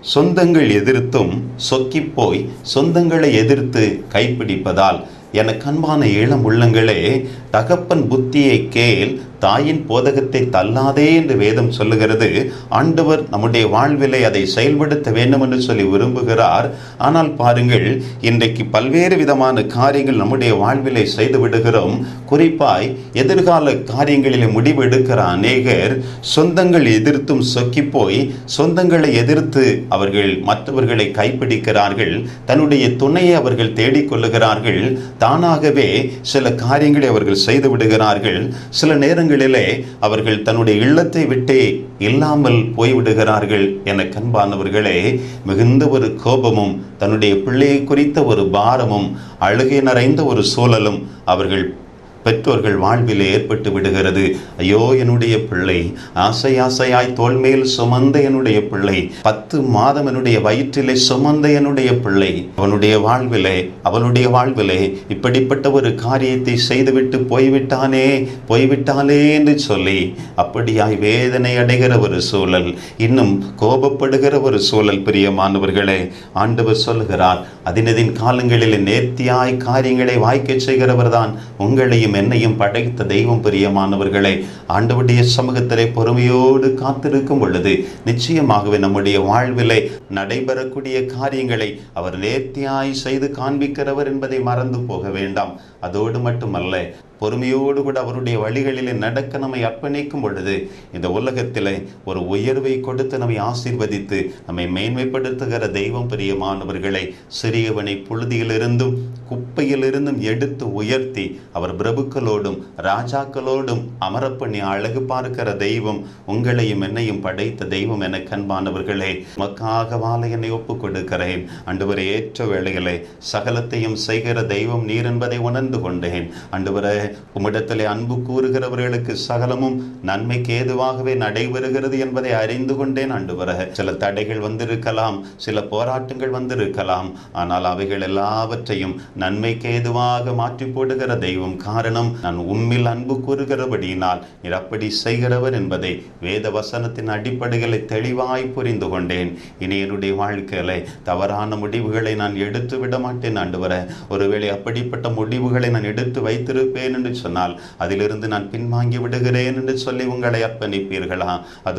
சொந்தங்கள் எதிர்த்தும் சொக்கிப்போய் சொந்தங்களை எதிர்த்து கைப்பிடிப்பதால் எனக்கு அன்பான இளம் உள்ளங்களே, தகப்பன் புத்தியை கேள், தாயின் போதகத்தை தள்ளாதே என்று வேதம் சொல்லுகிறது. ஆண்டவர் நம்முடைய வாழ்விலை அதை செயல்படுத்த வேண்டும் என்று சொல்லி விரும்புகிறார். ஆனால் பாருங்கள், இன்றைக்கு பல்வேறு விதமான காரியங்கள் நம்முடைய வாழ்விலை செய்து விடுகிறோம். குறிப்பாய் எதிர்கால காரியங்களில் முடிவு எடுக்கிற அநேகர் சொந்தங்கள் எதிர்த்தும் சொக்கி போய் சொந்தங்களை எதிர்த்து அவர்கள் மற்றவர்களை கைப்பிடிக்கிறார்கள். தன்னுடைய துணையை அவர்கள் தேடிக்கொள்ளுகிறார்கள். தானாகவே சில காரியங்களை அவர்கள் செய்து விடுகிறார்கள். சில நேரங்களிலே அவர்கள் தன்னுடைய இல்லத்தை விட்டே இல்லாமல் போய்விடுகிறார்கள். என கண்பானவர்களே, மிகுந்த ஒரு கோபமும் தன்னுடைய பிள்ளையை குறித்த ஒரு பாரமும் அழுகை நிறைந்த ஒரு சூழலும் அவர்கள் பெற்றோர்கள் வாழ்வில் ஏற்பட்டு விடுகிறது. ஐயோ, என்னுடைய பிள்ளை, ஆசை ஆசையாய் தோள் மேல் சுமந்த என்னுடைய பிள்ளை, 10 மாதம் என்னுடைய வயிற்றிலே சுமந்த என்னுடைய பிள்ளை, அவனுடைய வாழ்விலே இப்படிப்பட்ட ஒரு காரியத்தை செய்துவிட்டு போய்விட்டானே என்று சொல்லி அப்படியாய் வேதனை அடைகிற ஒரு சூழல், இன்னும் கோபப்படுகிற ஒரு சூழல். பிரியமானவர்களே, ஆண்டவர் சொல்லுகிறார், அதினதின் காலங்களில் நேர்த்தியாய் காரியங்களை வாய்க்க செய்கிறவர் தான் உங்களையும் என்னையும் படைத்த தெய்வம். பிரியமானவர்களே, ஆண்டவருடைய சமூகத்திலே பொறுமையோடு காத்திருக்கும் பொழுது நிச்சயமாகவே நம்முடைய வாழ்விலே நடைபெறக்கூடிய காரியங்களை அவர் நேர்த்தியாய் செய்து காண்பிக்கிறவர் என்பதை மறந்து போக வேண்டாம். அதோடு மட்டுமல்ல, பொறுமையோடு கூட அவருடைய வழிகளிலே நடக்க நம்மை அர்ப்பணிக்கும் பொழுது இந்த உலகத்திலே ஒரு உயர்வை கொடுத்து நம்மை ஆசீர்வதித்து நம்மை மேன்மைப்படுத்துகிற தெய்வம். பிரியமானவர்களை, சிறியவனை புழுதியிலிருந்தும் குப்பையிலிருந்தும் எடுத்து உயர்த்தி அவர் பிரபுக்களோடும் ராஜாக்களோடும் அமரப்பண்ணி அழகு பார்க்கிற தெய்வம், உங்களையும் என்னையும் படைத்த தெய்வம். என கண்பானவர்களே, மக்காக வாழ என்னை ஒப்புக் கொடுக்கிறேன். ஆண்டவரே, ஏற்ற வேளைகளே சகலத்தையும் செய்கிற தெய்வம் நீர் என்பதை உணர்ந்து கொண்டேன். ஆண்டவரே, உம்மிடத்திலே அன்பு கூறுகிறவர்களுக்கு சகலமும் நன்மைக்கு ஏதுவாகவே நடைபெறுகிறது என்பதை அறிந்து கொண்டேன். ஆண்டவரே, சில தடைகள் வந்திருக்கலாம், சில போராட்டங்கள் வந்திருக்கலாம், ஆனால் அவைகள் எல்லாவற்றையும் நன்மைக்கு ஏதுவாக மாற்றி போடுகிற தெய்வம். காரணம், நான் உம்மில் அன்பு கூறுகிறபடியினால் நீர் அப்படி செய்கிறவர் என்பதை வேத வசனத்தின் அடிப்படைகளை தெளிவாய் புரிந்து கொண்டேன். இனி என்னுடைய வாழ்க்கையில தவறான முடிவுகளை நான் எடுத்து விட மாட்டேன். ஆண்டவரே, ஒருவேளை அப்படிப்பட்ட முடிவுகளை நான் எடுத்து வைத்திருப்பேன் என்று சொன்னால் அதிலிருந்து நான் பின்வாங்கி விடுகிறேன் என்று சொல்லி உங்களை அர்ப்பணிப்பீர்களா? அது